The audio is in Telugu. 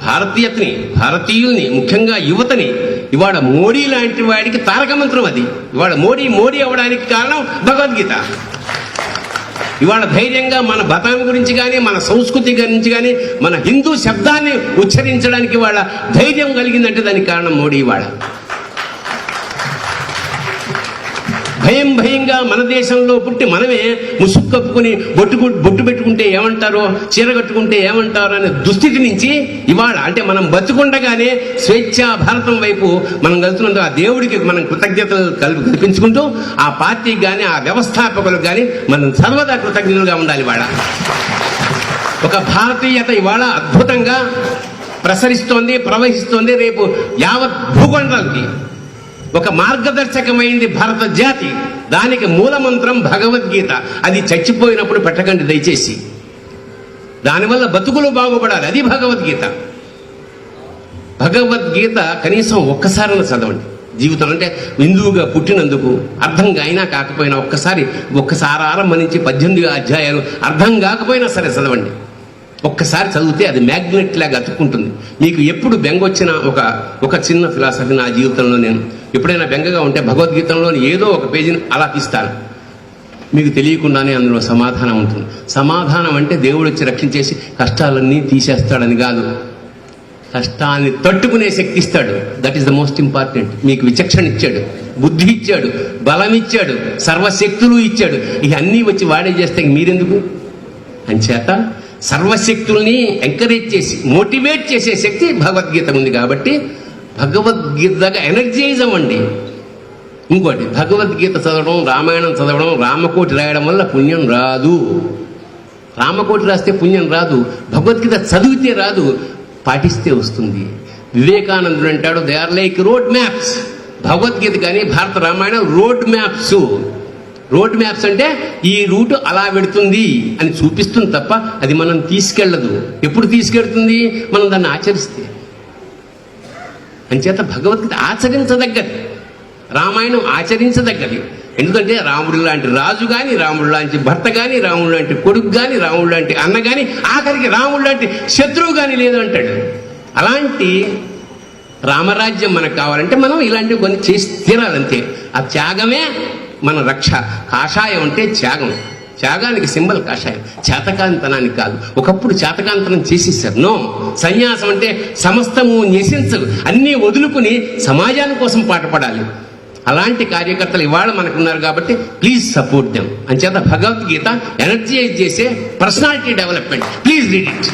భారతీయతని, భారతీయుల్ని, ముఖ్యంగా యువతని ఇవాళ మోడీ లాంటి వాడికి తారక మంత్రం అది. ఇవాళ మోడీ అవ్వడానికి కారణం భగవద్గీత. ఇవాళ ధైర్యంగా మన మతం గురించి కానీ, మన సంస్కృతి గురించి కానీ, మన హిందూ శబ్దాన్ని ఉచ్చరించడానికి వాళ్ళ ధైర్యం కలిగిందంటే దానికి కారణం మోడీ. ఇవాళ భయంగా మన దేశంలో పుట్టి మనమే ముసుగు కప్పుకుని బొట్టు పెట్టుకుంటే ఏమంటారో, చీర కట్టుకుంటే ఏమంటారో అనే దుస్థితి నుంచి ఇవాళ అంటే మనం బతుకుండగానే స్వేచ్ఛా భారతం వైపు మనం వెళ్తున్నందుకు ఆ దేవుడికి మనం కృతజ్ఞతలు కల్పించుకుంటూ ఆ పార్టీకి కానీ, ఆ వ్యవస్థాపకులకు కానీ మనం సర్వదా కృతజ్ఞతలుగా ఉండాలి. ఇవాళ ఒక భారతీయత ఇవాళ అద్భుతంగా ప్రసరిస్తోంది, ప్రవహిస్తోంది. రేపు యావత్ భూఖండాలకి ఒక మార్గదర్శకమైంది భారత జాతి. దానికి మూలమంత్రం భగవద్గీత. అది చచ్చిపోయినప్పుడు పెట్టకండి దయచేసి. దానివల్ల బతుకులు బాగుపడాలి. అది భగవద్గీత. భగవద్గీత కనీసం ఒక్కసారి చదవండి జీవితం. అంటే హిందువుగా పుట్టినందుకు అర్థం అయినా కాకపోయినా ఒక్కసారి ఆరంభించి 18 అధ్యాయాలు అర్థం కాకపోయినా సరే చదవండి. ఒక్కసారి చదివితే అది మ్యాగ్నెట్ లాగా అతుక్కుంటుంది. మీకు ఎప్పుడు బెంగ వచ్చినా ఒక చిన్న ఫిలాసఫీ నా జీవితంలో నేను ఎప్పుడైనా బెంగగా ఉంటే భగవద్గీతలోని ఏదో ఒక పేజీని అలా తీస్తాను. మీకు తెలియకుండానే అందులో సమాధానం ఉంటుంది. సమాధానం అంటే దేవుడు వచ్చి రక్షించేసి కష్టాలన్నీ తీసేస్తాడని కాదు, కష్టాన్ని తట్టుకునే శక్తి ఇస్తాడు. That is the most important. మీకు విచక్షణ ఇచ్చాడు, బుద్ధి ఇచ్చాడు, బలం ఇచ్చాడు, సర్వశక్తులు ఇచ్చాడు. ఇవన్నీ వచ్చి వాడే చేస్తే మీరెందుకు? అంచేత సర్వశక్తుల్ని ఎంకరేజ్ చేసి మోటివేట్ చేసే శక్తి భగవద్గీత ఉంది. కాబట్టి భగవద్గీతగా ఎనర్జైజ్ అవ్వండి. ఇంకోటి, భగవద్గీత చదవడం, రామాయణం చదవడం, రామకోటి రాయడం వల్ల పుణ్యం రాదు. రామకోటి రాస్తే పుణ్యం రాదు. భగవద్గీత చదివితే రాదు, పాటిస్తే వస్తుంది. వివేకానందుడు అంటాడు, they are like road maps. Bhagavad Gita కానీ భారత రామాయణం రోడ్ మ్యాప్స్. రోడ్ మ్యాప్స్ అంటే ఈ రూట్ అలా పెడుతుంది అని చూపిస్తుంది తప్ప అది మనం తీసుకెళ్ళదు. ఎప్పుడు తీసుకెళ్తుంది? మనం దాన్ని ఆచరిస్తే. అంచేత భగవద్గీత ఆచరించదగ్గది, రామాయణం ఆచరించదగ్గది. ఎందుకంటే రాముడు లాంటి రాజు కానీ, రాముడు లాంటి భర్త కానీ, రాముడు లాంటి కొడుకు కానీ, రాముడు లాంటి అన్న కానీ, ఆఖరికి రాముడు లాంటి శత్రువు కానీ లేదు అంటాడు. అలాంటి రామరాజ్యం మనకు కావాలంటే మనం ఇలాంటివి కొన్ని చేసి తీరాలంతే. ఆ త్యాగమే మన రక్ష. కాషాయం అంటే త్యాగం. త్యాగానికి సింబల్ కాషాయం, చేతకాంతనానికి కాదు. ఒకప్పుడు చేతకాంతనం చేసేసారు. నో, సన్యాసం అంటే సమస్తము న్యసించదు, అన్నీ వదులుకుని సమాజాని కోసం పాటుపడాలి. అలాంటి కార్యకర్తలు ఇవాళ మనకున్నారు. కాబట్టి ప్లీజ్ సపోర్ట్ దెమ్. అంచేత భగవద్గీత ఎనర్జైజ్ చేసే personality development. Please read it.